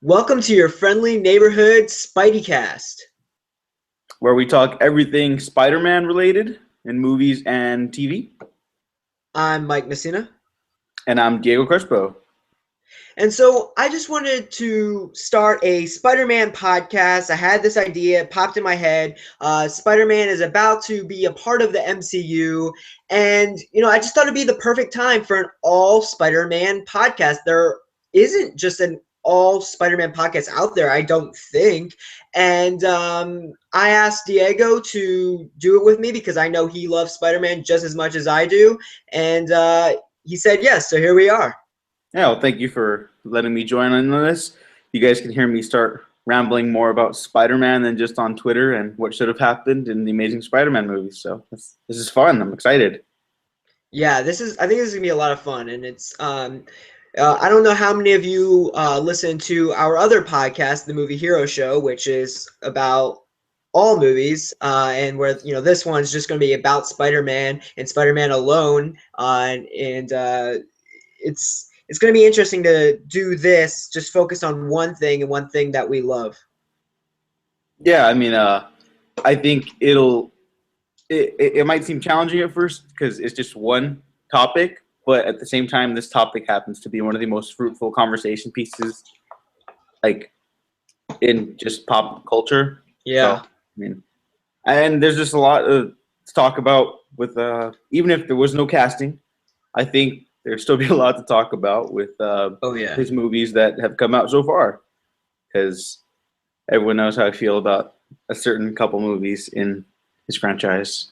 Welcome to your friendly neighborhood SpideyCast. Where we talk everything Spider-Man related in movies and TV. I'm Mike Messina. And I'm Diego Crespo. And so I just wanted to start a Spider-Man podcast. I had this idea, it popped in my head. Spider-Man is about to be a part of the MCU. And, I just thought it'd be the perfect time for an all Spider-Man podcast. There isn't just an all Spider-Man podcast out there, I don't think. And I asked Diego to do it with me because I know he loves Spider-Man just as much as I do. And he said yes, so here we are. Yeah, well, thank you for letting me join on this. You guys can hear me start rambling more about Spider-Man than just on Twitter and what should have happened in the Amazing Spider-Man movies. So this is fun. I'm excited. Yeah, I think this is gonna be a lot of fun, and it's I don't know how many of you listen to our other podcast, the Movie Hero Show, which is about all movies, and where this one's just going to be about Spider-Man and Spider-Man alone, and it's going to be interesting to do this, just focus on one thing and one thing that we love. Yeah, I mean, I think it might seem challenging at first because it's just one topic, but at the same time, this topic happens to be one of the most fruitful conversation pieces, like in just pop culture. Yeah. So, I mean, and there's just a lot to talk about with even if there was no casting, I think there'd still be a lot to talk about with his movies that have come out so far, because everyone knows how I feel about a certain couple movies in his franchise.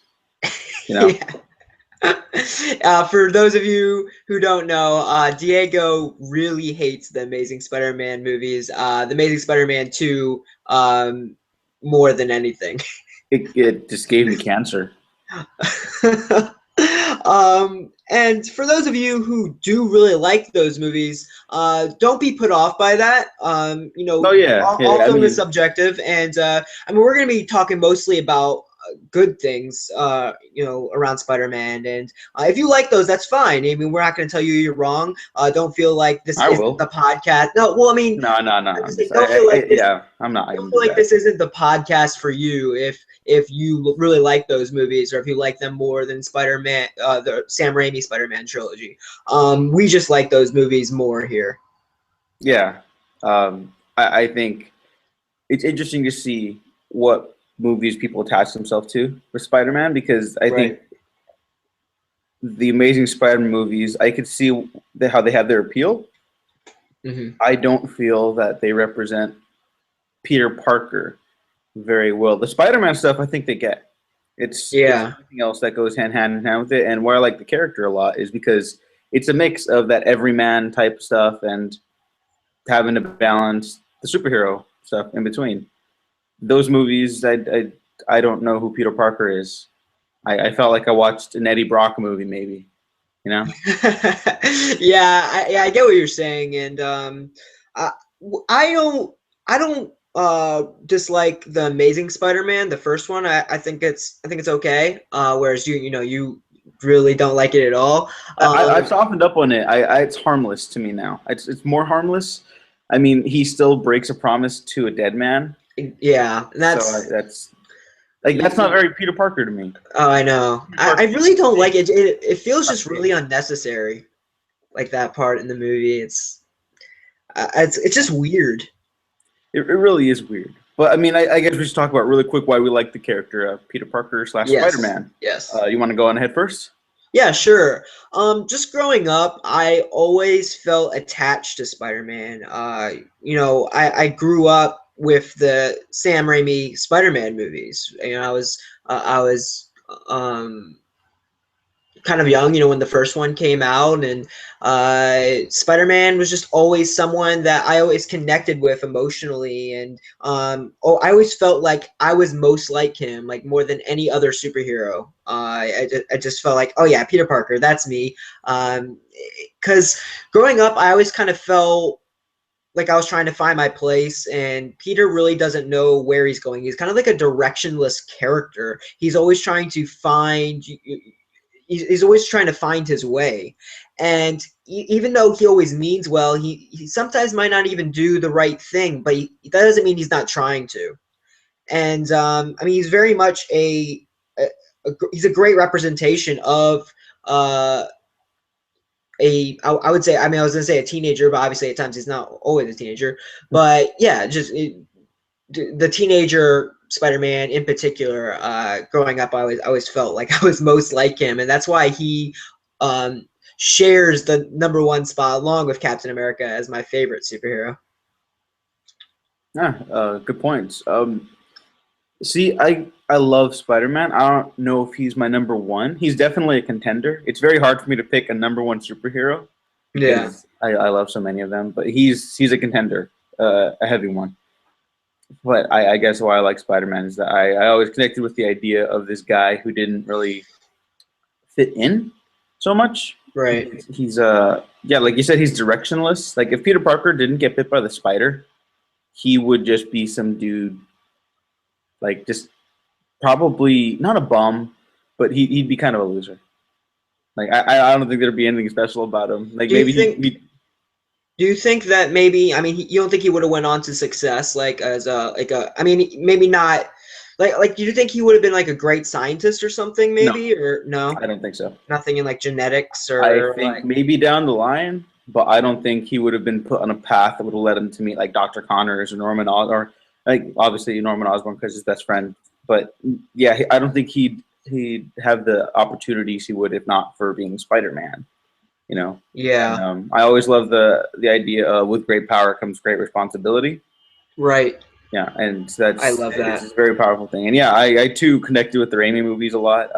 For those of you who don't know, Diego really hates the Amazing Spider-Man movies. The Amazing Spider-Man 2 more than anything. It just gave me cancer. And for those of you who do really like those movies, don't be put off by that. All film is subjective, and we're going to be talking mostly about good things, around Spider-Man, and if you like those, that's fine. I mean, we're not going to tell you you're wrong. Don't feel like this isn't the podcast. No, well, I mean, no. Don't feel like this isn't the podcast for you if you really like those movies, or if you like them more than Spider-Man, the Sam Raimi Spider-Man trilogy. We just like those movies more here. Yeah, I think it's interesting to see what movies people attach themselves to with Spider-Man, because I think the Amazing Spider-Man movies, I could see how they have their appeal. Mm-hmm. I don't feel that they represent Peter Parker very well. The Spider-Man stuff, I think they get. It's something else that goes hand in hand with it. And why I like the character a lot is because it's a mix of that everyman type stuff and having to balance the superhero stuff in between. Those movies, I don't know who Peter Parker is. I felt like I watched an Eddie Brock movie, maybe. Yeah, I get what you're saying, and I don't dislike the Amazing Spider-Man, the first one. I think it's okay. Whereas you really don't like it at all. I've softened up on it. It's harmless to me now. It's more harmless. I mean, he still breaks a promise to a dead man. Yeah, that's not very Peter Parker to me. Oh, I know. I really don't like it. It feels just really unnecessary, like that part in the movie. It's just weird. It really is weird. But I mean, I guess we should talk about really quick why we like the character of Peter Parker / Spider-Man. Yes. You want to go on ahead first? Yeah, sure. Just growing up, I always felt attached to Spider-Man. I grew up with the Sam Raimi Spider-Man movies. I was kind of young, when the first one came out, and Spider-Man was just always someone that I always connected with emotionally, and I always felt like I was most like him, like more than any other superhero. I just felt like, oh yeah, Peter Parker, that's me. Because growing up, I always kind of felt like I was trying to find my place, and Peter really doesn't know where he's going. He's kind of like a directionless character. He's always trying to find he's always trying to find his way. And even though he always means well, he sometimes might not even do the right thing, but that doesn't mean he's not trying to. And I mean, he's very much he's a great representation of I would say, I mean, I was gonna say a teenager, but obviously at times he's not always a teenager. But yeah, just the teenager Spider-Man in particular. Growing up, I always felt like I was most like him, and that's why he shares the #1 spot along with Captain America as my favorite superhero. Yeah, good points. See, I love Spider-Man. I don't know if he's my #1. He's definitely a contender. It's very hard for me to pick a #1 superhero because I love so many of them. But he's a contender, a heavy one. But I guess why I like Spider-Man is that I always connected with the idea of this guy who didn't really fit in so much. Right. He's yeah, like you said, he's directionless. Like if Peter Parker didn't get bit by the spider, he would just be some dude. Like just probably not a bum, but he'd be kind of a loser. Like I don't think there'd be anything special about him. Like maybe do you think that maybe, I mean, you don't think he would have went on to success like as I mean, maybe not like do you think he would have been like a great scientist or something maybe? No, or no? I don't think so. Nothing in like genetics or I think like, maybe down the line, but I don't think he would have been put on a path that would have led him to meet like Dr. Connors or Norman Osborn, or like obviously Norman Osborn because his best friend. But yeah, I don't think he'd have the opportunities he would if not for being Spider-Man. You know. Yeah. And, I always love the idea of with great power comes great responsibility. Right. Yeah, and that's I love that. It's a very powerful thing. And yeah, I too connected with the Raimi movies a lot.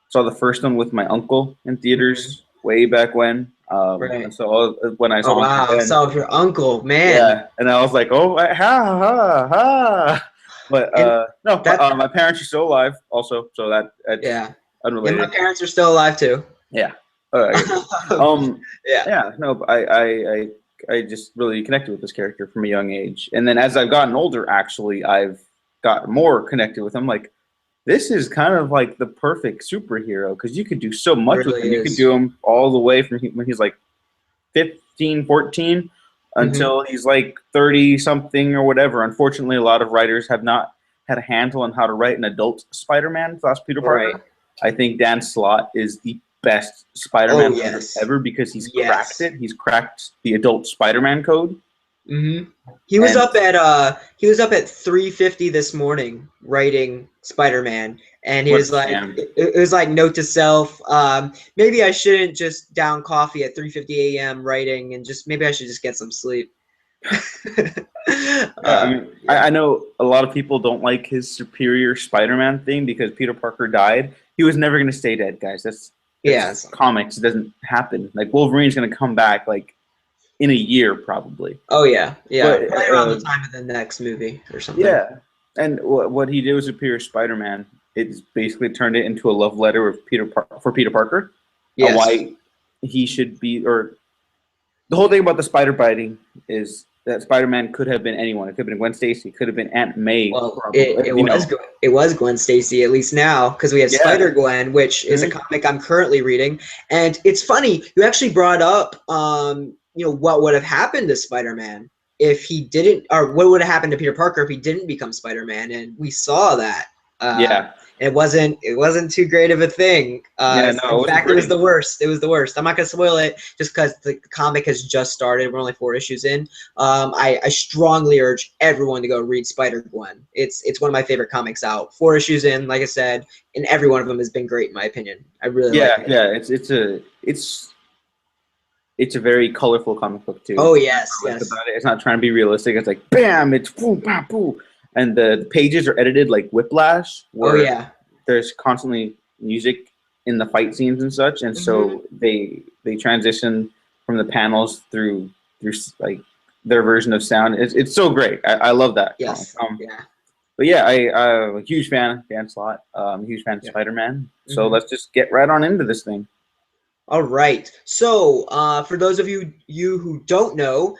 Saw the first one with my uncle in theaters way back when. Right. And so when I saw wow, him, I saw with your uncle, man. yeah, and I was like, oh, ha ha ha. But no, my parents are still alive, also, so that's unrelated. And my parents are still alive too. Yeah. Yeah. No, but I just really connected with this character from a young age, and then as I've gotten older, actually, I've got more connected with him. Like, this is kind of like the perfect superhero because you could do so much with him. You could do him all the way from when he's like 15, 14 until he's like 30 something or whatever. Unfortunately, a lot of writers have not had a handle on how to write an adult Spider-Man / Peter Parker. Right. I think Dan Slott is the best Spider-Man ever because he's cracked it. He's cracked the adult Spider-Man code. He was up at 3:50 this morning writing Spider-Man, and he was like, it was like note to self, maybe I shouldn't just down coffee at 3:50 a.m. writing, and just maybe I should just get some sleep. I know a lot of people don't like his superior Spider-Man thing because Peter Parker died. He was never going to stay dead, guys. That's comics. It doesn't happen. Like Wolverine's going to come back like in a year probably. Oh yeah, but, right around the time of the next movie or something. Yeah, and what he did with Superior Spider-Man, it's basically turned it into a love letter with for Peter Parker. Yes. Why he should be, or the whole thing about the spider biting is that Spider-Man could have been anyone. It could have been Gwen Stacy. It could have been Aunt May. Well, it was Gwen Stacy, at least now, because we have Spider-Gwen, which is a comic I'm currently reading. And it's funny, you actually brought up, what would have happened to Spider-Man if he didn't, or what would have happened to Peter Parker if he didn't become Spider-Man, and we saw that. It wasn't too great of a thing. In fact, it was the worst. It was the worst. I'm not gonna spoil it just because the comic has just started. We're only 4 issues in. I strongly urge everyone to go read Spider-Gwen. It's one of my favorite comics out. 4 issues in, like I said, and every one of them has been great in my opinion. I really like it. Yeah. It's a very colorful comic book too. Oh yes. About it. It's not trying to be realistic. It's like bam, it's boom, bam, boom. And the pages are edited like Whiplash, where there's constantly music in the fight scenes and such, and so they transition from the panels through like their version of sound. It's so great. I love that. Yes. But yeah, I'm a huge fan of Dan Slott. I'm a huge fan of Spider-Man. So let's just get right on into this thing. All right. So for those of you who don't know,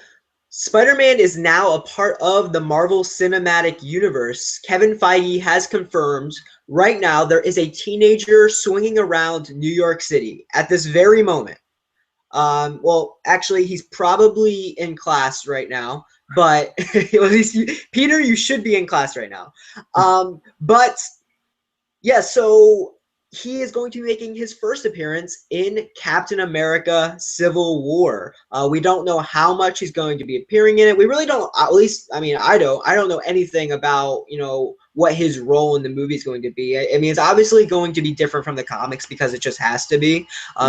Spider-Man is now a part of the Marvel Cinematic Universe. Kevin Feige has confirmed right now there is a teenager swinging around New York City at this very moment. Well, actually, he's probably in class right now, but at least Peter, you should be in class right now. But yeah, so he is going to be making his first appearance in Captain America Civil War. We don't know how much he's going to be appearing in it. We really don't, at least, I mean, I don't know anything about, what his role in the movie is going to be. I mean, it's obviously going to be different from the comics because it just has to be,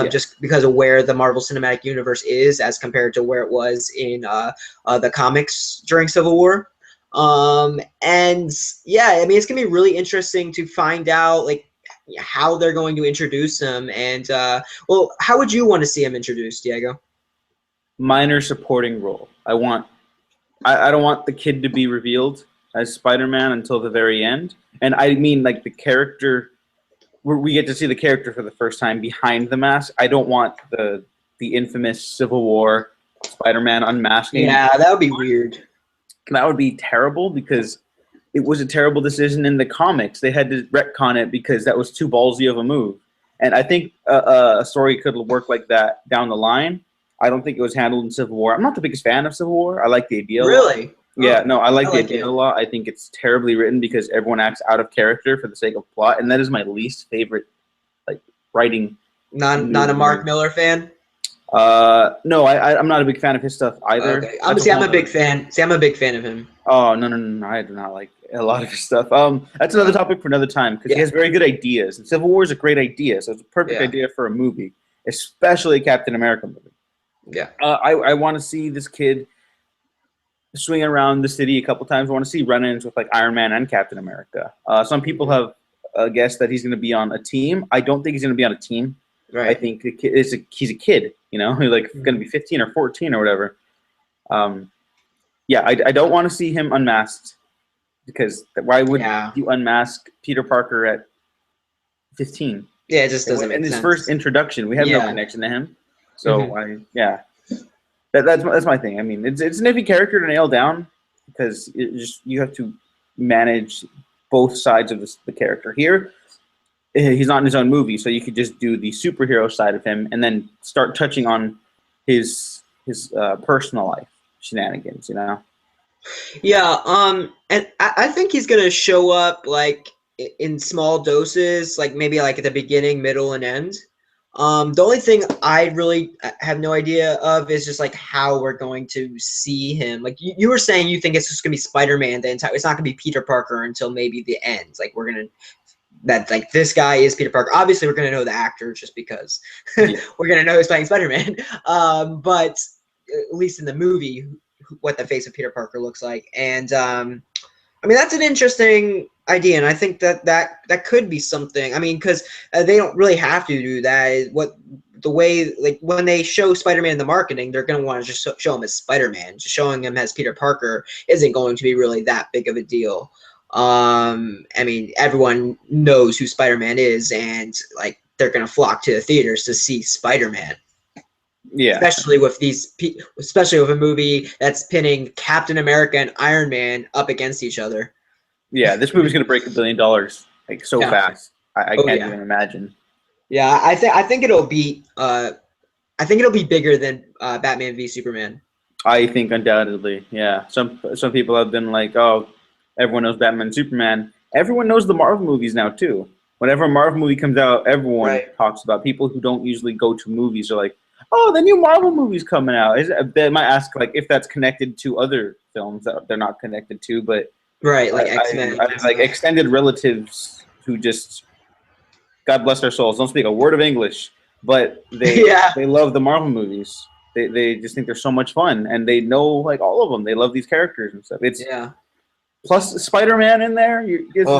just because of where the Marvel Cinematic Universe is as compared to where it was in the comics during Civil War. And yeah, I mean, it's gonna be really interesting to find out like how they're going to introduce him. And well, how would you want to see him introduced, Diego? Minor supporting role. I don't want the kid to be revealed as Spider-Man until the very end. And I mean, like, the character, we get to see the character for the first time behind the mask. I don't want the infamous Civil War Spider-Man unmasking. Yeah, that would be weird. That would be terrible because it was a terrible decision in the comics. They had to retcon it because that was too ballsy of a move. And I think a story could work like that down the line. I don't think it was handled in Civil War. I'm not the biggest fan of Civil War. I like the idea. Really? Yeah, no, I like the idea a lot. I think it's terribly written because everyone acts out of character for the sake of plot, and that is my least favorite, like, writing. Not a Mark Miller fan? No, I'm not a big fan of his stuff either. Okay. I'm a big fan. I'm a big fan of him. Oh, no, I do not like a lot of his stuff. That's another topic for another time because he has very good ideas, and Civil War is a great idea, so it's a perfect idea for a movie, especially a Captain America movie. Yeah. I want to see this kid swing around the city a couple times. I want to see run-ins with like Iron Man and Captain America. Some people have guessed that he's going to be on a team. I don't think he's going to be on a team. Right. I think he's a kid. He's like going to be 15 or 14 or whatever. I don't want to see him unmasked because why would you unmask Peter Parker at 15? Yeah, it just doesn't make sense. In his first introduction, we have no connection to him. So that's my thing. I mean, it's an iffy character to nail down because you have to manage both sides of the character. Here, he's not in his own movie, so you could just do the superhero side of him and then start touching on his personal life shenanigans. Yeah. And I think he's gonna show up like in small doses, like maybe like at the beginning, middle, and end. The only thing I really have no idea of is just like how we're going to see him. Like you were saying, you think it's just gonna be Spider-Man the entire. It's not gonna be Peter Parker until maybe the end. Like that like this guy is Peter Parker. Obviously, we're gonna know the actor just because we're gonna know he's playing Spider-Man. But at least in the movie, what the face of Peter Parker looks like, and I mean that's an interesting idea, and I think that could be something. I mean, because they don't really have to do that. The way, like, when they show Spider-Man in the marketing, they're going to want to just show him as Spider-Man. Just showing him as Peter Parker isn't going to be really that big of a deal. I mean, everyone knows who Spider-Man is, and like they're going to flock to the theaters to see Spider-Man. Yeah, especially with a movie that's pinning Captain America and Iron Man up against each other. Yeah, this movie's gonna break $1 billion like so fast. I can't even imagine. Yeah, I think it'll be bigger than Batman v Superman. I think undoubtedly, yeah. Some people have been like, oh, everyone knows Batman and Superman. Everyone knows the Marvel movies now too. Whenever a Marvel movie comes out, everyone talks about. People who don't usually go to movies are like, oh, the new Marvel movie's coming out. They might ask like if that's connected to other films that they're not connected to, but like X-Men. I like extended relatives who just, God bless their souls, don't speak a word of English, but they love the Marvel movies. They just think they're so much fun, and they know like all of them. They love these characters and stuff. Plus Spider-Man in there. I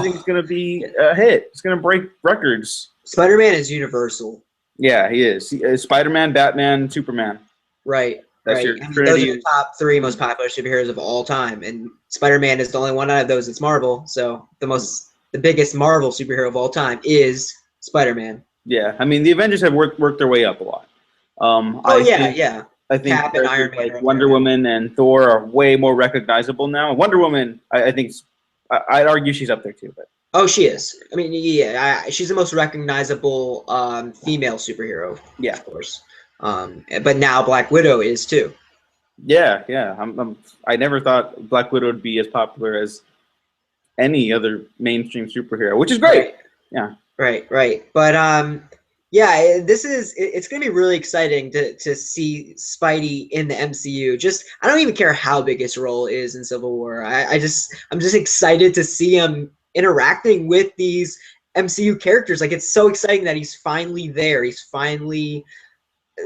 think it's gonna be a hit. It's gonna break records. Spider-Man is universal. Yeah, he is. Spider-Man, Batman, Superman. Right. That's your those are the top 3 most popular superheroes of all time, and Spider-Man is the only one out of those that's Marvel. So the biggest Marvel superhero of all time is Spider-Man. Yeah, I mean the Avengers have worked their way up a lot. I think Cap and Iron Man, like Wonder Woman and Thor are way more recognizable now. Wonder Woman, I think, is I'd argue she's up there too. But Oh, she is. I mean, yeah, she's the most recognizable female superhero, yeah, of course. But now Black Widow is too. yeah. I never thought Black Widow would be as popular as any other mainstream superhero, which is great. Right. Yeah. Right. But yeah, it's gonna be really exciting to see Spidey in the MCU. Just I don't even care how big his role is in Civil War. I'm just excited to see him interacting with these MCU characters. Like it's so exciting that he's finally there. He's finally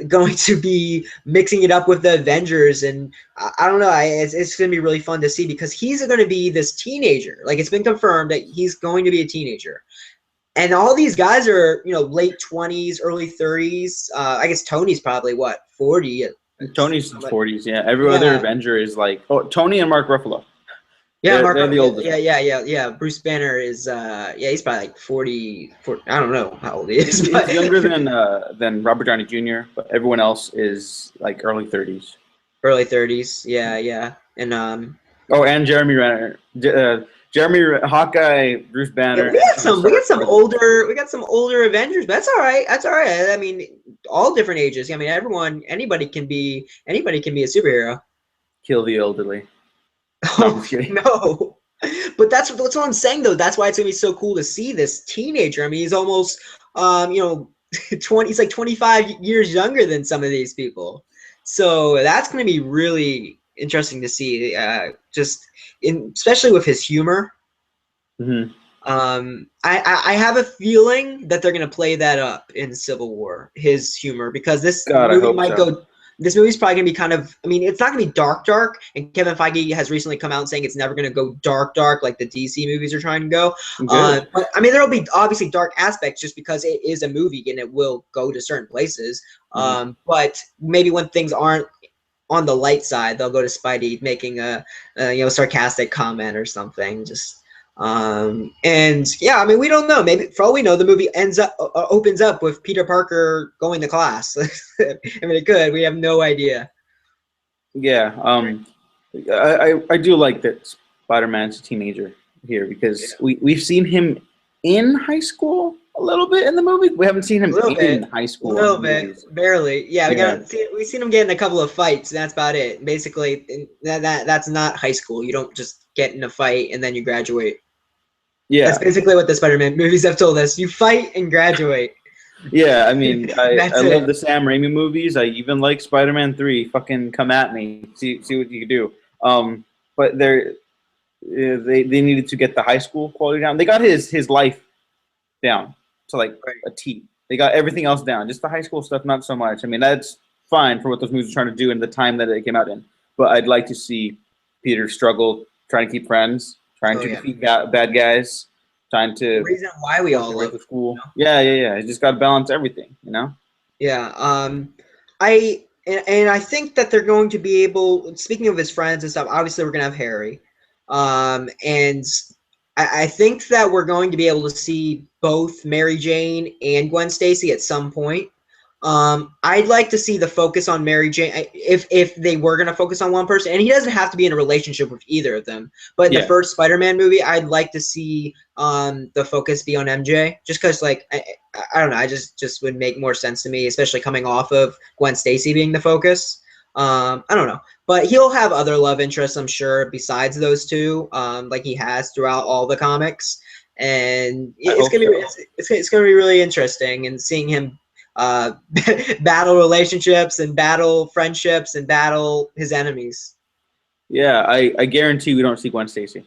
going to be mixing it up with the Avengers, and I don't know. It's going to be really fun to see because he's going to be this teenager. Like it's been confirmed that he's going to be a teenager, and all these guys are late 20s, early 30s. I guess Tony's probably what 40. Tony's 40s. Yeah, every other Avenger is like Tony and Mark Ruffalo. Yeah, they're the oldest. Yeah. Bruce Banner is he's probably like 40, I don't know how old he is. He's younger than Robert Downey Jr., but everyone else is like early 30s. Early 30s, yeah. And and Jeremy Renner, Hawkeye, Bruce Banner. Yeah, we got some older Avengers, but that's all right. I mean, all different ages. I mean, anybody can be a superhero. Kill the elderly. Oh, no. But that's what I'm saying, though. That's why it's gonna be so cool to see this teenager. I mean, he's almost 20. He's like 25 years younger than some of these people. So that's gonna be really interesting to see. Especially with his humor. Mm-hmm. I have a feeling that they're gonna play that up in Civil War, his humor, because this movie might go. This movie's probably gonna be kind of. I mean, it's not gonna be dark, and Kevin Feige has recently come out saying it's never gonna go dark like the DC movies are trying to go. But I mean, there'll be obviously dark aspects just because it is a movie and it will go to certain places. Mm-hmm. But maybe when things aren't on the light side, they'll go to Spidey making a sarcastic comment or something. And yeah, I mean, we don't know. Maybe for all we know, the movie opens up with Peter Parker going to class. I mean, it could. We have no idea. Yeah, I do like that Spider-Man's a teenager here because we've seen him in high school a little bit in the movie. We haven't seen him in high school. A little bit, barely. Yeah, we've seen him get in a couple of fights, and that's about it. Basically, that's not high school. You don't just get in a fight and then you graduate. Yeah, that's basically what the Spider-Man movies have told us. You fight and graduate. Yeah, I mean, I love the Sam Raimi movies. I even like Spider-Man 3. Fucking come at me. See what you can do. But they needed to get the high school quality down. They got his life down to like a T. They got everything else down. Just the high school stuff, not so much. I mean, that's fine for what those movies are trying to do in the time that it came out in. But I'd like to see Peter struggle, trying to keep friends, trying to defeat bad guys, trying to. The reason why we all love the school. Yeah. You just got to balance everything, Yeah. I think that they're going to be able. Speaking of his friends and stuff, obviously we're gonna have Harry, and I think that we're going to be able to see both Mary Jane and Gwen Stacy at some point. I'd like to see the focus on Mary Jane if they were going to focus on one person, and he doesn't have to be in a relationship with either of them. But in the first Spider-Man movie, I'd like to see the focus be on MJ, just because I don't know, I just would make more sense to me, especially coming off of Gwen Stacy being the focus. I don't know, but he'll have other love interests, I'm sure, besides those two, like he has throughout all the comics, and it's gonna be really interesting, and seeing him battle relationships and battle friendships and battle his enemies. Yeah, I guarantee we don't see Gwen Stacy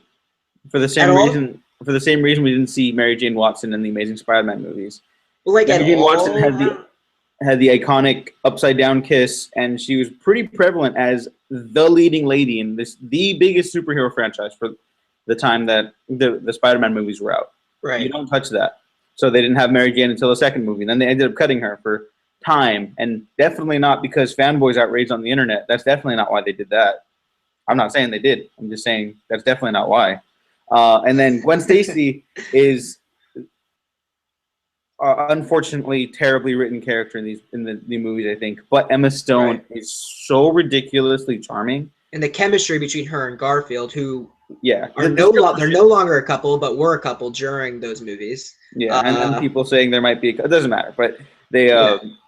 for the same reason. For the same reason we didn't see Mary Jane Watson in the Amazing Spider-Man movies. Well, Mary Jane Watson had the iconic upside down kiss, and she was pretty prevalent as the leading lady in the biggest superhero franchise for the time that the Spider-Man movies were out. Right. You don't touch that. So they didn't have Mary Jane until the second movie. Then they ended up cutting her for time, and definitely not because fanboys outraged on the internet. That's definitely not why they did that. I'm not saying they did. I'm just saying that's definitely not why. And then Gwen Stacy is unfortunately terribly written character in the new movies, I think. But Emma Stone is so ridiculously charming And the chemistry between her and Garfield, who Yeah, are they're no longer a couple, but were a couple during those movies. Yeah, and people saying there might be it doesn't matter, but they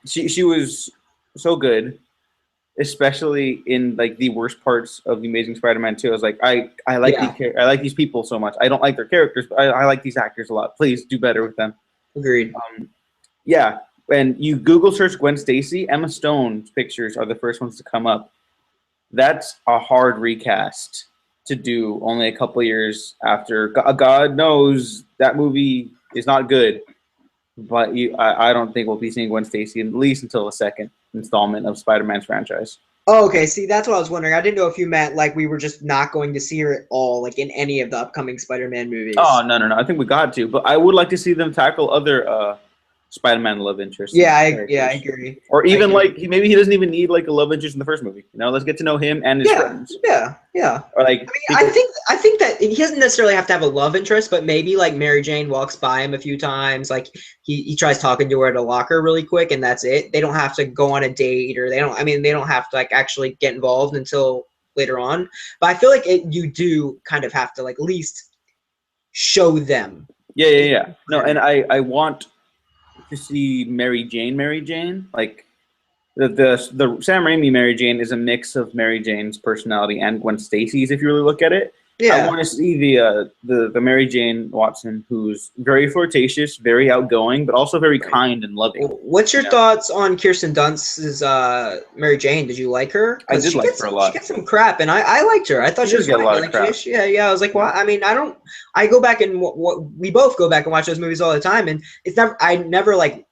she was so good, especially in like the worst parts of the Amazing Spider-Man 2. I was like, I like I like these people so much. I don't like their characters, but I like these actors a lot. Please do better with them. Agreed. Yeah, when you Google search Gwen Stacy, Emma Stone's pictures are the first ones to come up. That's a hard recast to do only a couple years after. God knows that movie is not good, but I don't think we'll be seeing Gwen Stacy at least until the second installment of Spider-Man's franchise. Oh, okay. See, that's what I was wondering. I didn't know if you meant like we were just not going to see her at all, like in any of the upcoming Spider-Man movies. Oh, no. I think we got to, but I would like to see them tackle other Spider-Man love interests. Yeah, I agree. Or even like maybe he doesn't even need like a love interest in the first movie. You know, let's get to know him and his friends. Yeah. Or like, I think that he doesn't necessarily have to have a love interest, but maybe like Mary Jane walks by him a few times, like he tries talking to her at a locker really quick, and that's it. They don't have to go on a date, or they don't have to like actually get involved until later on. But I feel like you do kind of have to like at least show them. Yeah. No, and I want to see Mary Jane. Like the Sam Raimi Mary Jane is a mix of Mary Jane's personality and Gwen Stacy's. If you really look at it, I want to see the Mary Jane Watson who's very flirtatious, very outgoing, but also very kind and loving. What's your thoughts on Kirsten Dunst's Mary Jane? Did you like her? I did like her a lot. She gets some crap, and I liked her. I thought she was get a lot of crap. I was like, well, I mean, I go back and we both go back and watch those movies all the time, and I never like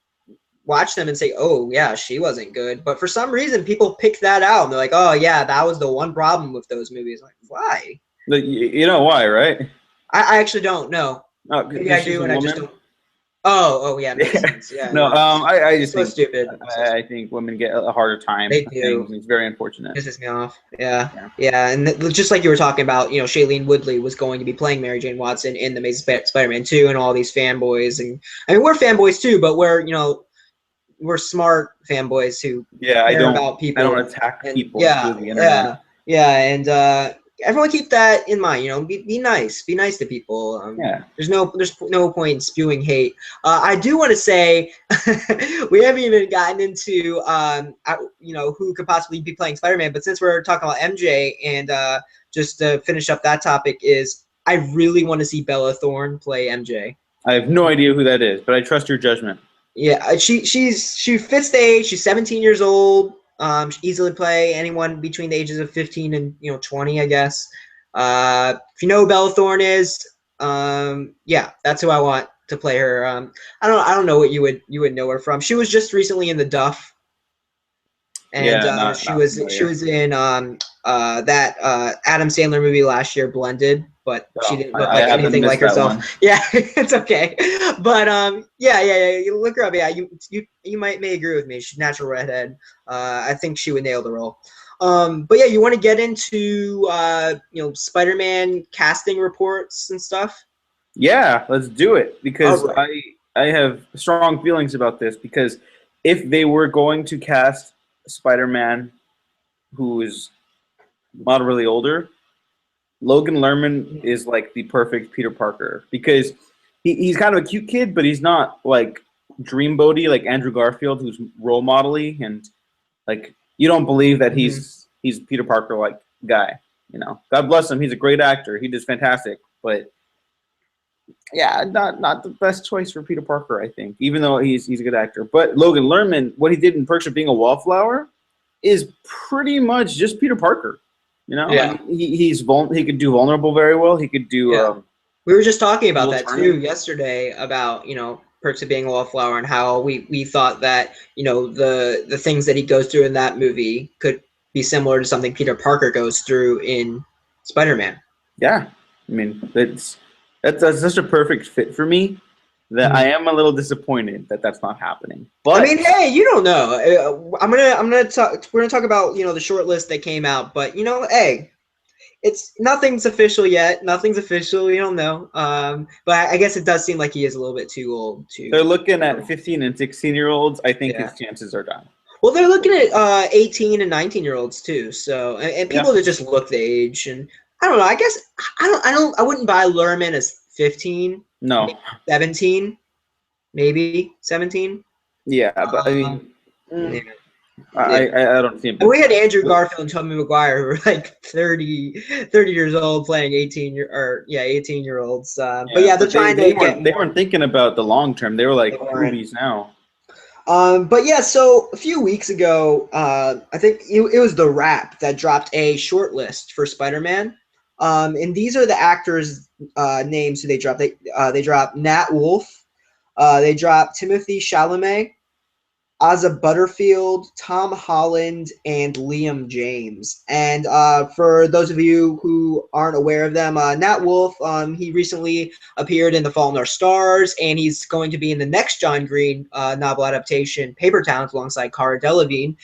watch them and say, oh yeah, she wasn't good. But for some reason, people pick that out, and they're like, oh yeah, that was the one problem with those movies. I'm like, why? You know why, right? I actually don't know. Oh, maybe I do, and I just don't. Oh yeah, makes sense. Yeah. No, I just think stupid. I think women get a harder time. They do. It's very unfortunate. Pisses me off. Yeah. And just like you were talking about, you know, Shailene Woodley was going to be playing Mary Jane Watson in the Amazing Spider-Man 2, and all these fanboys, and I mean we're fanboys too, but we're smart fanboys who care about people. I don't attack people. Yeah, and everyone keep that in mind. You know, be nice to people. There's no point in spewing hate. I do want to say we haven't even gotten into who could possibly be playing Spider-Man, but since we're talking about MJ, and just to finish up that topic, is I really want to see Bella Thorne play MJ. I have no idea who that is, but I trust your judgment. Yeah, she fits the age. She's 17 years old. She easily play anyone between the ages of 15 and 20, I guess. If you know who Bella Thorne is, that's who I want to play her. I don't know what you would know her from. She was just recently in The Duff, and she was in that Adam Sandler movie last year, Blended. But she didn't look like anything like herself. Yeah, it's okay. But you look her up. Yeah, you may agree with me. She's a natural redhead. I think she would nail the role. But yeah, you want to get into Spider-Man casting reports and stuff? Yeah, let's do it, because I have strong feelings about this, because if they were going to cast Spider-Man who is moderately older, Logan Lerman is like the perfect Peter Parker, because he's kind of a cute kid, but he's not like dreamboaty like Andrew Garfield, who's role model-y, and like you don't believe that he's Peter Parker like guy. You know, God bless him, he's a great actor, he does fantastic, but yeah, not the best choice for Peter Parker, I think, even though he's a good actor. But Logan Lerman, what he did in Perks of Being a Wallflower is pretty much just Peter Parker. You know, he could do vulnerable very well. He could do. We were just talking about that too yesterday, about Perks of Being a Wallflower, and how we thought that the things that he goes through in that movie could be similar to something Peter Parker goes through in Spider-Man. Yeah, I mean that's such a perfect fit for me that I am a little disappointed that that's not happening. But I mean, hey, you don't know. We're gonna talk about the short list that came out, but hey, nothing's official yet. Nothing's official. We don't know. But I guess it does seem like he is a little bit too old to. They're looking at 15 and 16-year-olds. I think his chances are done. Well, they're looking at 18 and 19-year-olds too. So, and people Yeah. that just look the age. And I don't know. I guess I wouldn't buy Lerman as 15, maybe No. 17, maybe 17. Yeah, but I Um, mean, yeah. I don't see him. We had Andrew Garfield and Tobey Maguire who were like 30 years old playing 18-year-olds. But Yeah, yeah, they're but trying to get they more. weren't thinking about the long term. They were They like weren't. movies now. But yeah, so a few weeks ago, I think it was The Wrap that dropped a short list for Spider-Man. And these are the actors' names who they dropped. They dropped Nat Wolff. They dropped Timothy Chalamet, Asa Butterfield, Tom Holland, and Liam James. And for those of you who aren't aware of them, Nat Wolff, he recently appeared in The Fault in Our Stars, and he's going to be in the next John Green novel adaptation, Paper Towns, alongside Cara Delevingne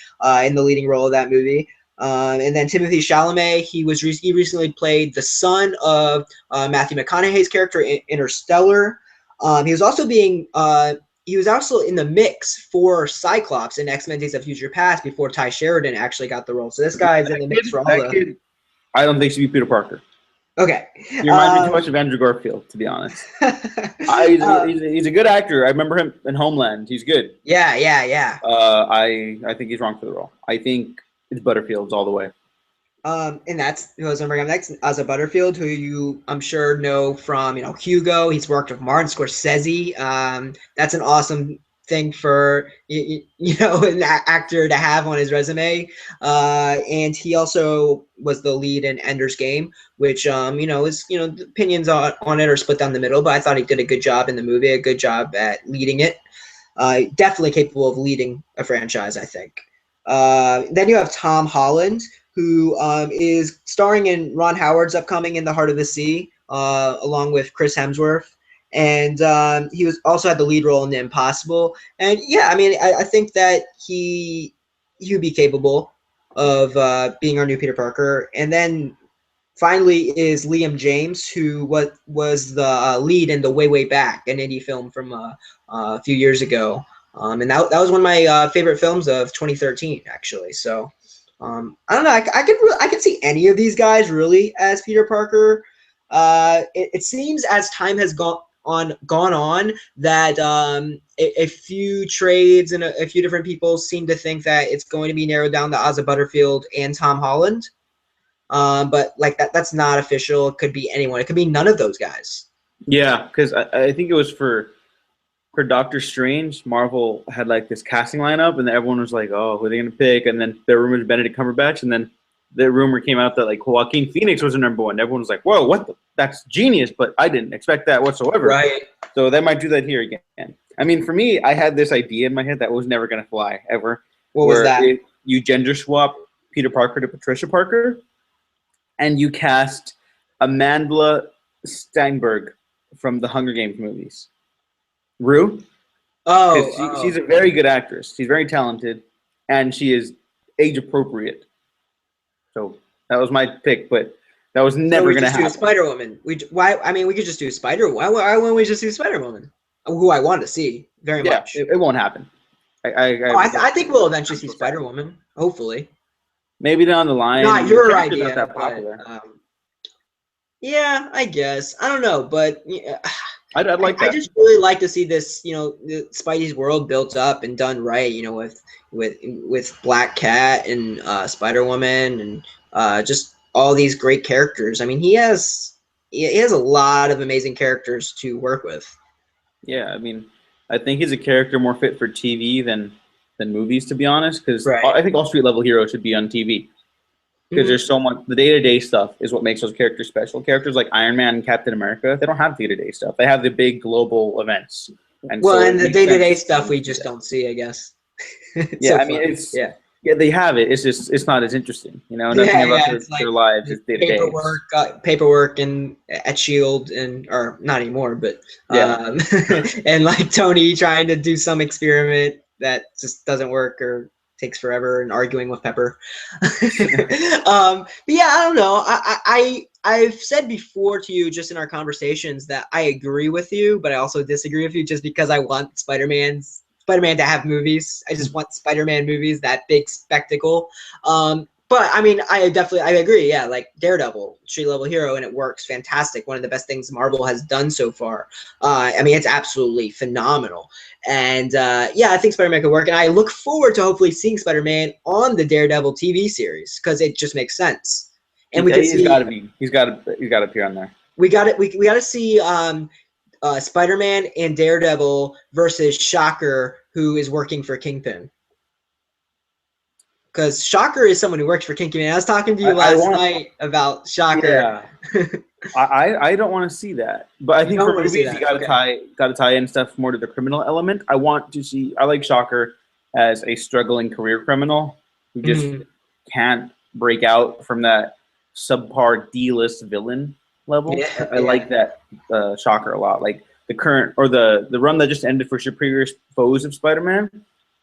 in the leading role of that movie. And then Timothy Chalamet, he recently played the son of Matthew McConaughey's character in Interstellar. He was also in the mix for Cyclops in X-Men Days of Future Past before Ty Sheridan actually got the role. So this guy is in the mix for all That kid, I don't think should be Peter Parker. Okay. He reminds me too much of Andrew Garfield, to be honest. He's a good actor. I remember him in Homeland. He's good. Yeah. I think he's wrong for the role. I think it's Butterfield's all the way. And that's who I was going to bring up next, Asa Butterfield, who you, I'm sure, know from, Hugo. He's worked with Martin Scorsese. That's an awesome thing for, an actor to have on his resume. And he also was the lead in Ender's Game, which, the opinions on it are split down the middle, but I thought he did a good job in the movie, a good job at leading it. Definitely capable of leading a franchise, I think. Then you have Tom Holland, who is starring in Ron Howard's upcoming In the Heart of the Sea, along with Chris Hemsworth. And he was also had the lead role in The Impossible. And yeah, I mean, I think that he would be capable of being our new Peter Parker. And then finally is Liam James, who was the lead in The Way Back, an indie film from a few years ago. And that was one of my favorite films of 2013, actually. So I don't know. I could see any of these guys really as Peter Parker. It seems as time has gone on that a few trades and a few different people seem to think that it's going to be narrowed down to Asa Butterfield and Tom Holland. But like that's not official. It could be anyone. It could be none of those guys. Yeah, because I think it was for Doctor Strange. Marvel had like this casting lineup, and everyone was like, "Oh, who are they gonna pick?" And then the rumor was Benedict Cumberbatch, and then the rumor came out that like Joaquin Phoenix was the number one. Everyone was like, "Whoa, what? That's genius!" But I didn't expect that whatsoever. Right. So they might do that here again. I mean, for me, I had this idea in my head that was never gonna fly ever. What was that? You gender swap Peter Parker to Patricia Parker, and you cast Amandla Steinberg from the Hunger Games movies. Rue? She's a very good actress. She's very talented, and she is age appropriate. So that was my pick, but that was never going to happen. Spider Woman. We could just do Spider. Why wouldn't we just do Spider Woman? Who I want to see very much. It won't happen. I think we'll eventually see Spider Woman. Hopefully. Maybe down the line. Not your idea. Not that popular. But, yeah, I guess. I don't know, but. I'd like that. I just really like to see this, Spidey's world built up and done right, with Black Cat and Spider Woman and just all these great characters. I mean, he has a lot of amazing characters to work with. Yeah, I mean, I think he's a character more fit for TV than movies, to be honest. Because I think all street level heroes should be on TV. Because there's so much, the day-to-day stuff is what makes those characters special. Characters like Iron Man and Captain America, they don't have day-to-day stuff. They have the big global events. And the day-to-day stuff we just don't see, I guess. Yeah, I mean, they have it. It's just, it's not as interesting. Nothing about their lives is day-to-day. Paperwork and at S.H.I.E.L.D. or not anymore, but and like Tony trying to do some experiment that just doesn't work or takes forever and arguing with Pepper. But yeah, I don't know. I've said before to you just in our conversations that I agree with you, but I also disagree with you just because I want Spider-Man's Spider-Man to have movies. I just want Spider-Man movies, that big spectacle. But I mean, I agree. Yeah, like Daredevil, street level hero, and it works fantastic. One of the best things Marvel has done so far. I mean, it's absolutely phenomenal. And yeah, I think Spider-Man could work. And I look forward to hopefully seeing Spider-Man on the Daredevil TV series because it just makes sense. And we he's got to appear on there. We got to see Spider-Man and Daredevil versus Shocker, who is working for Kingpin. Because Shocker is someone who works for Kingpin. I was talking to you last night about Shocker. Yeah. I don't want to see that, but I think for movies you got to tie in stuff more to the criminal element. I like Shocker as a struggling career criminal who just can't break out from that subpar D-list villain level. Yeah, I like that Shocker a lot. Like the current or the run that just ended for Superior Foes of Spider-Man,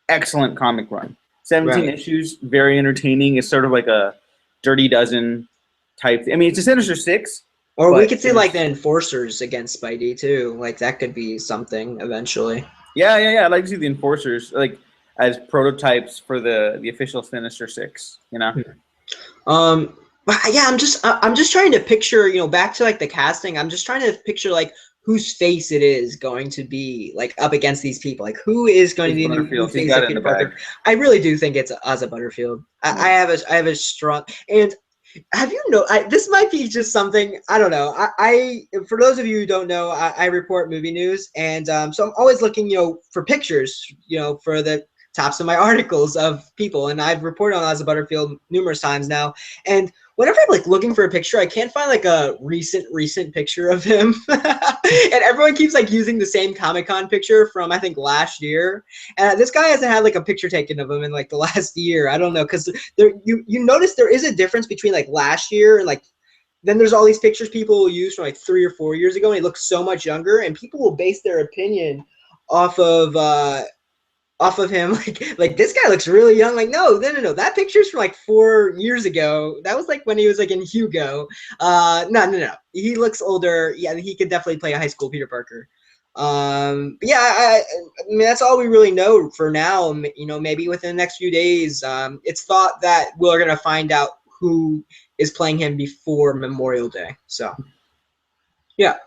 excellent comic run. 17 issues, very entertaining. It's sort of like a Dirty Dozen type. I mean, it's a Sinister Six. Or we could see like the Enforcers against Spidey too. Like that could be something eventually. Yeah. I'd like to see the Enforcers like as prototypes for the official Sinister Six. You know. But yeah, I'm just trying to picture. You know, back to like the casting. I'm just trying to picture like whose face it is going to be like up against these people. Like who is going to be the new face of Peter Parker? I really do think it's Asa Butterfield. I have a strong and. Have you this might be just something I don't know. I for those of you who don't know, I report movie news, and so I'm always looking, for pictures, for the tops of my articles of people, and I've reported on Asa Butterfield numerous times now. And whenever I'm like looking for a picture, I can't find like a recent picture of him, and everyone keeps like using the same Comic-Con picture from I think last year. And this guy hasn't had like a picture taken of him in like the last year. I don't know, because you notice there is a difference between like last year and like then there's all these pictures people will use from like 3 or 4 years ago, and he looks so much younger, and people will base their opinion off of him, like this guy looks really young. Like no, that picture's from like 4 years ago. That was like when he was like in Hugo. No, he looks older. Yeah, he could definitely play a high school Peter Parker. But yeah, I mean that's all we really know for now. Maybe within the next few days, it's thought that we're gonna find out who is playing him before Memorial Day. So yeah.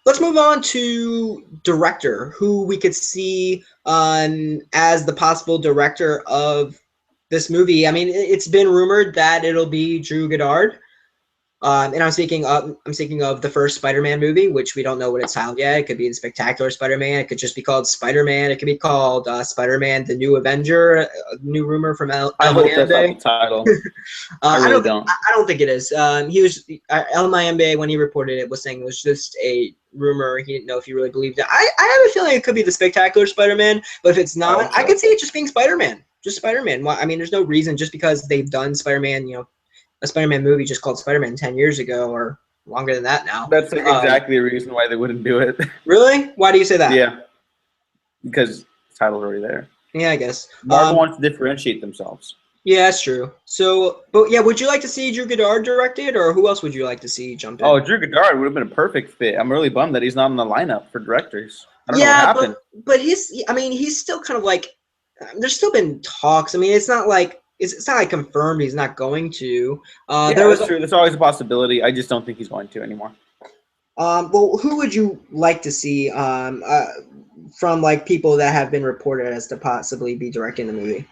Let's move on to director, who we could see as the possible director of this movie. I mean, it's been rumored that it'll be Drew Goddard. And I'm speaking of the first Spider-Man movie, which we don't know what it's titled yet. It could be The Spectacular Spider-Man. It could just be called Spider-Man. It could be called Spider-Man: The New Avenger. A new rumor from El Mayembe. That's the title. I don't think it is. El Mayembe, when he reported it, was saying it was just a rumor. He didn't know if he really believed it. I have a feeling it could be The Spectacular Spider-Man, but if it's not, I could see it just being Spider-Man. Just Spider-Man. Well, I mean, there's no reason just because they've done Spider-Man, a Spider-Man movie just called Spider-Man 10 years ago or longer than that now. That's exactly the reason why they wouldn't do it. Really? Why do you say that? Yeah. Because the title's already there. Yeah, I guess. Marvel wants to differentiate themselves. Yeah, that's true. So, but yeah, would you like to see Drew Goddard direct it, or who else would you like to see jump in? Oh, Drew Goddard would have been a perfect fit. I'm really bummed that he's not in the lineup for directors. I don't know what happened. But he's still kind of like, there's still been talks. I mean, it's not like confirmed he's not going to. That's true. There's always a possibility. I just don't think he's going to anymore. Well, who would you like to see from like people that have been reported as to possibly be directing the movie?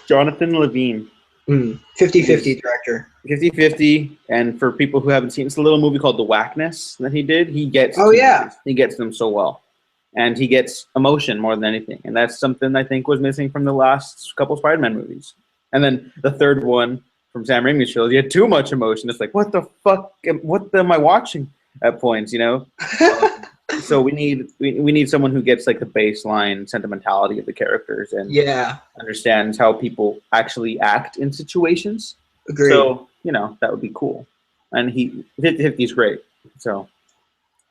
Jonathan Levine. 50-50 director. 50-50. And for people who haven't seen, it's a little movie called The Whackness that he did. He gets he gets them so well. And he gets emotion more than anything. And that's something I think was missing from the last couple Spider-Man movies. And then the third one from Sam Raimi's trilogy had too much emotion. It's like, what the fuck? What am I watching at points, So we need someone who gets like the baseline sentimentality of the characters and understands how people actually act in situations. Agreed. So, that would be cool. And 50-50 is great. So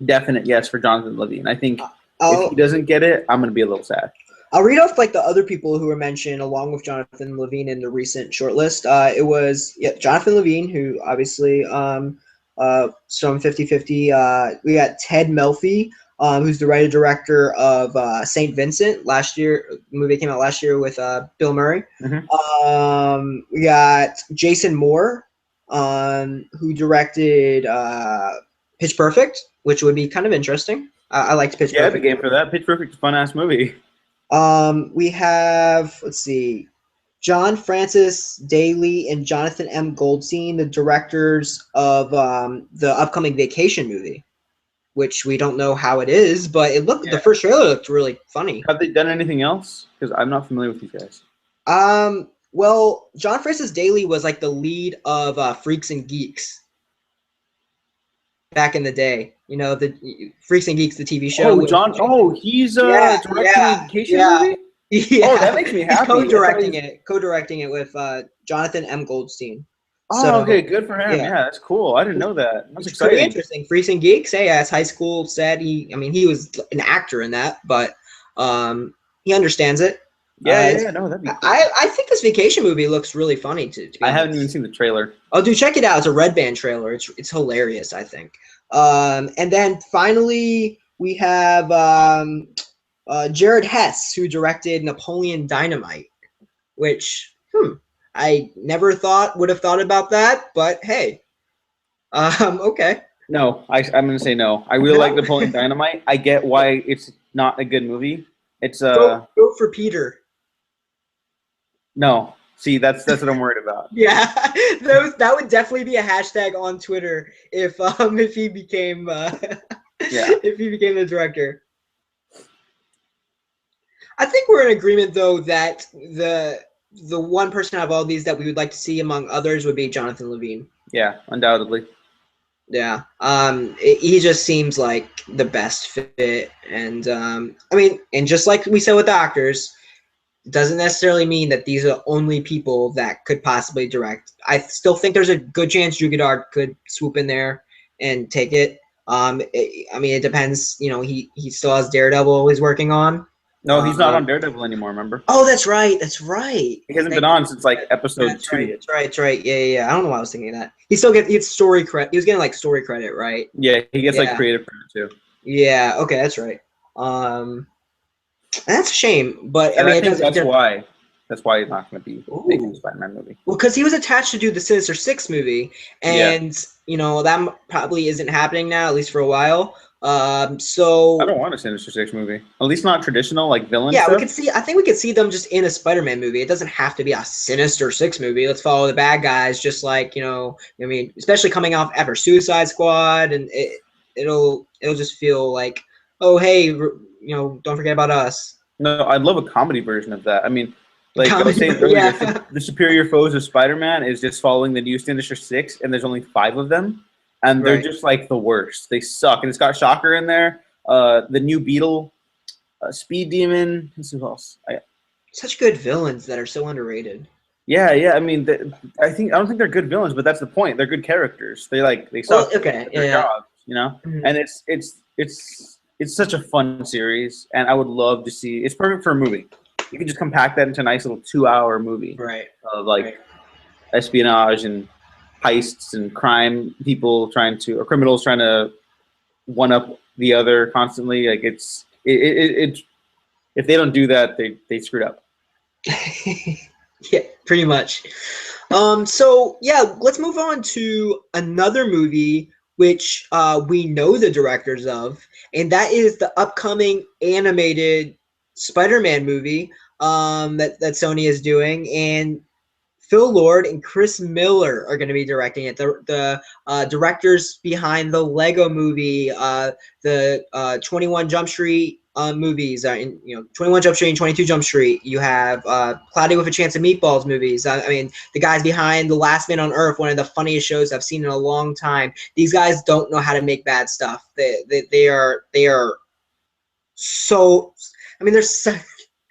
definite yes for Jonathan Levine. I think if he doesn't get it, I'm going to be a little sad. I'll read off like the other people who were mentioned along with Jonathan Levine in the recent shortlist. It was Jonathan Levine, who obviously from 50-50. We got Ted Melfi, who's the writer-director of Saint Vincent last year. The movie came out last year with Bill Murray. We got Jason Moore, who directed Pitch Perfect, which would be kind of interesting. I liked Pitch Yeah, Perfect. I'd be game for that. Pitch Perfect's a fun-ass movie. We have, let's see, John Francis Daly and Jonathan M. Goldstein, the directors of the upcoming Vacation movie, which we don't know how it is, but the first trailer looked really funny. Have they done anything else? Because I'm not familiar with these guys. Well, John Francis Daly was like the lead of Freaks and Geeks back in the day. You know, the Freaks and Geeks, the TV show. He's directing a Vacation movie? Yeah. Oh, that makes me happy. He's co-directing it with Jonathan M. Goldstein. Oh, okay, good for him. Yeah, that's cool. I didn't know that. That's exciting. Pretty interesting. Freaks and Geeks. Hey, as high school said, he was an actor in that, but he understands it. That'd be cool. I think this Vacation movie looks really funny to be honest. I haven't even seen the trailer. Oh, dude, check it out. It's a Red Band trailer. It's hilarious, I think. And then finally we have Jared Hess, who directed Napoleon Dynamite, which I never would have thought about that, but hey, okay. No, I'm going to say no. I really like Napoleon Dynamite. I get why it's not a good movie. It's Vote for Peter. No, see, that's what I'm worried about. Yeah, that would definitely be a hashtag on Twitter if he became if he became the director. I think we're in agreement though that the one person out of all these that we would like to see among others would be Jonathan Levine. Yeah, undoubtedly. Yeah, he just seems like the best fit, and and just like we said with the actors, doesn't necessarily mean that these are the only people that could possibly direct. I still think there's a good chance Drew Goddard could swoop in there and take it. It depends. You know, he still has Daredevil he's working on. No, he's not on Daredevil anymore, remember? Oh, that's right. He hasn't been on since like episode 2. That's right. Yeah. I don't know why I was thinking of that. He still gets story credit. He was getting like story credit, right? Yeah, he gets like creative credit too. Yeah. Okay, that's right. That's a shame, but I think that's why he's not going to be making the Spider-Man movie. Well, because he was attached to do the Sinister Six movie, and you know that probably isn't happening now, at least for a while. So I don't want a Sinister Six movie, at least not traditional like villain. Yeah, stuff. I think we could see them just in a Spider-Man movie. It doesn't have to be a Sinister Six movie. Let's follow the bad guys, just like especially coming off after Suicide Squad, and it'll just feel like, oh hey, don't forget about us. No, I'd love a comedy version of that. I mean, like I was saying earlier, the superior foes of Spider-Man is just following the new Sinister Six, and there's only 5 of them, and they're just like the worst. They suck, and it's got Shocker in there, the new Beetle, Speed Demon, and who else? Such good villains that are so underrated. Yeah. I mean, I don't think they're good villains, but that's the point. They're good characters. They suck. Well, okay. Their jobs, Mm-hmm. And it's such a fun series, and I would love to see. It's perfect for a movie. You can just compact that into a nice little 2-hour movie, of espionage and heists and crime, criminals trying to one up the other constantly. Like it's if they don't do that, they screwed up. Yeah, pretty much. So yeah, let's move on to another movie which we know the directors of, and that is the upcoming animated Spider-Man movie that Sony is doing, and Phil Lord and Chris Miller are going to be directing it. The directors behind the Lego movie, the 21 Jump Street movies, 21 Jump Street and 22 Jump Street. You have Cloudy with a Chance of Meatballs movies. The guys behind The Last Man on Earth, one of the funniest shows I've seen in a long time. These guys don't know how to make bad stuff. They are so.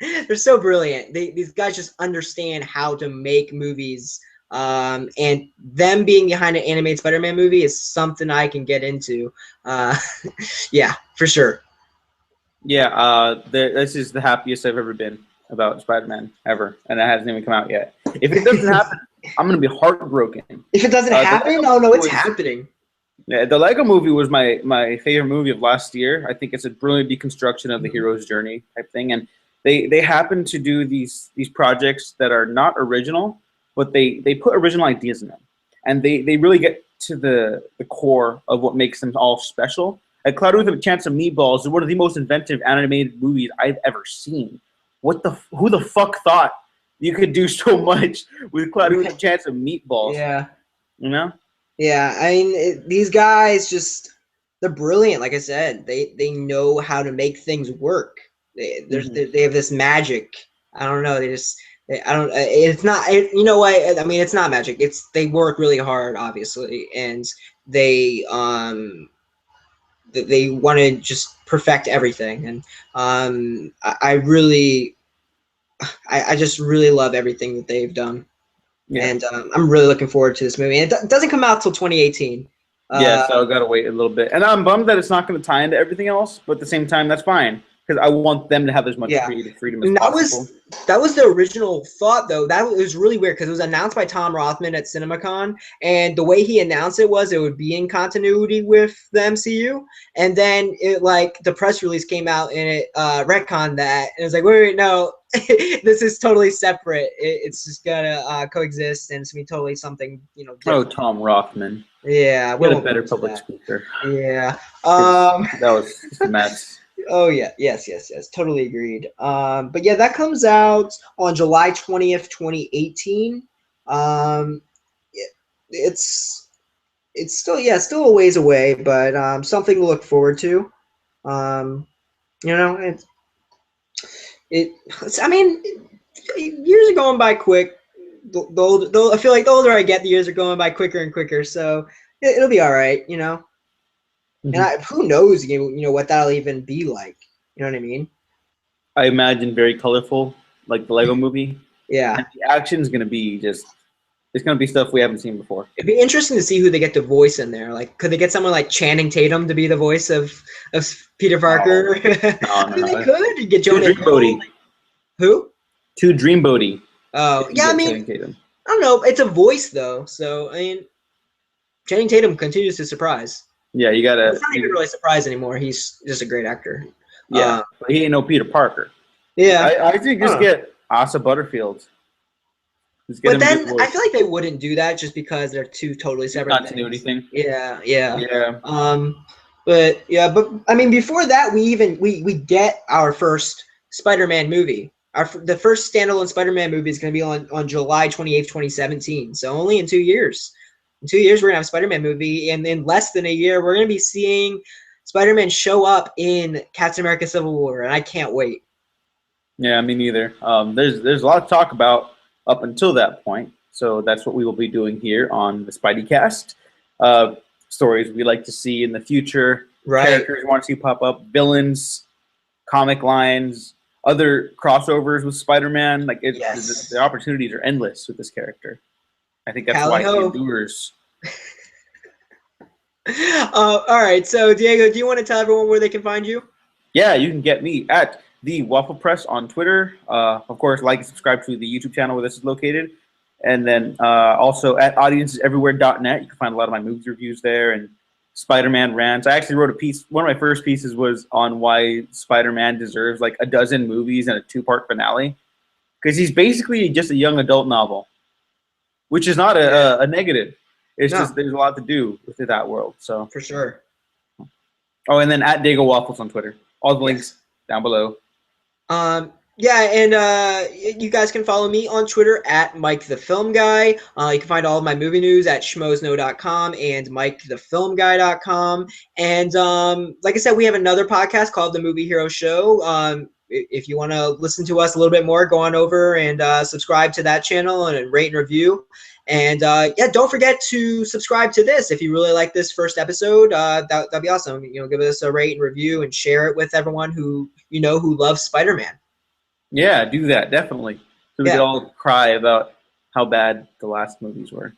They're so brilliant. These guys just understand how to make movies, and them being behind an animated Spider-Man movie is something I can get into. Yeah, for sure. Yeah, this is the happiest I've ever been about Spider-Man ever, and it hasn't even come out yet. If it doesn't happen, I'm going to be heartbroken. If it doesn't happen? Oh, no, it's happening. Yeah, the Lego Movie was my favorite movie of last year. I think it's a brilliant deconstruction of the hero's journey type thing, and they happen to do these projects that are not original, but they put original ideas in them, and they really get to the core of what makes them all special. Like Cloudy with a Chance of Meatballs is one of the most inventive animated movies I've ever seen. Who the fuck thought you could do so much with Cloudy with a Chance of Meatballs? Yeah. You know? Yeah, I mean, these guys they're brilliant. Like I said, they know how to make things work. They have this magic. I don't know. I don't. It's not. You know what? I mean, it's not magic. They work really hard, obviously, and they they want to just perfect everything. And I really, I just really love everything that they've done. Yeah. And I'm really looking forward to this movie. And it doesn't come out till 2018. Yeah, so I gotta wait a little bit, and I'm bummed that it's not going to tie into everything else. But at the same time, that's fine because I want them to have as much creative freedom as possible. That was the original thought, though. That was really weird because it was announced by Tom Rothman at CinemaCon, and the way he announced it was it would be in continuity with the MCU. And then the press release came out and it retconned that, and it was like, wait, no. This is totally separate. It's just gonna coexist, and it's gonna be totally something, different. Oh, Tom Rothman. Yeah, what a better public speaker. Yeah, that was just a mess. Oh yeah, yes, totally agreed. But yeah, that comes out on July 20th, 2018. It's still a ways away, but something to look forward to. I mean, years are going by quick. I feel like the older I get, the years are going by quicker and quicker. So it'll be all right, Mm-hmm. And who knows, what that'll even be like. You know what I mean? I imagine very colorful, like the Lego Movie. Yeah. And the action's gonna be it's gonna be stuff we haven't seen before. It'd be interesting to see who they get to voice in there. Like, could they get someone like Channing Tatum to be the voice of Peter Parker? No, they could. You get Jonah Dreambody. Who? To Dreambody. Oh, yeah. I mean, I don't know. It's a voice though, so I mean, Channing Tatum continues to surprise. Yeah, you gotta. It's not even really surprised anymore. He's just a great actor. Yeah, but he ain't no Peter Parker. Yeah, I think just get Asa Butterfield. But then I feel like they wouldn't do that just because they're two totally separate continuity thing. Yeah. But I mean, before that, we get our first Spider-Man movie. The first standalone Spider-Man movie is going to be on July 28th, 2017. So only in 2 years. In 2 years, we're going to have a Spider-Man movie, and in less than a year, we're going to be seeing Spider-Man show up in Captain America: Civil War, and I can't wait. Yeah, me neither. There's a lot to talk about up until that point, so that's what we will be doing here on the SpideyCast. Stories we like to see in the future, characters we want to see pop up, villains, comic lines, other crossovers with Spider-Man. Like the opportunities are endless with this character. I think that's why he endures. All right, so Diego, do you want to tell everyone where they can find you? Yeah, you can get me at the Waffle Press on Twitter. Of course, like and subscribe to the YouTube channel where this is located, and then also at audienceseverywhere.net. You can find a lot of my movies reviews there and Spider-Man rants. I actually wrote a piece. One of my first pieces was on why Spider-Man deserves like a dozen movies and a 2-part finale, because he's basically just a young adult novel, which is not a negative. It's just there's a lot to do with that world. So for sure. Oh, and then at Dago Waffles on Twitter. All the links down below. Yeah, and you guys can follow me on Twitter at Mike the Film Guy. You can find all of my movie news at schmozno.com and MikeTheFilmGuy.com. And like I said, we have another podcast called The Movie Hero Show. If you want to listen to us a little bit more, go on over and subscribe to that channel and rate and review. And don't forget to subscribe to this if you really like this first episode. That'd be awesome. Give us a rate and review and share it with everyone who loves Spider-Man. Yeah, do that definitely. So we can all cry about how bad the last movies were.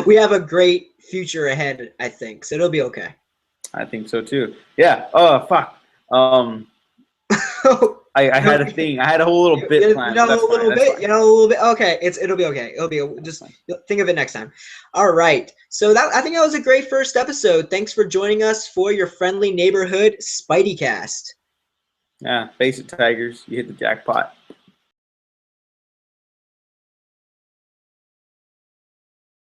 We have a great future ahead, I think. So it'll be okay. I think so too. Yeah. Oh fuck. I I had a thing. I had a whole little bit planned. You know, That's a little fine. That's bit. fine. You know, a little bit. Okay, it'll be okay. It'll be just think of it next time. All right. So I think that was a great first episode. Thanks for joining us for your friendly neighborhood SpideyCast. Yeah, face it, Tigers. You hit the jackpot.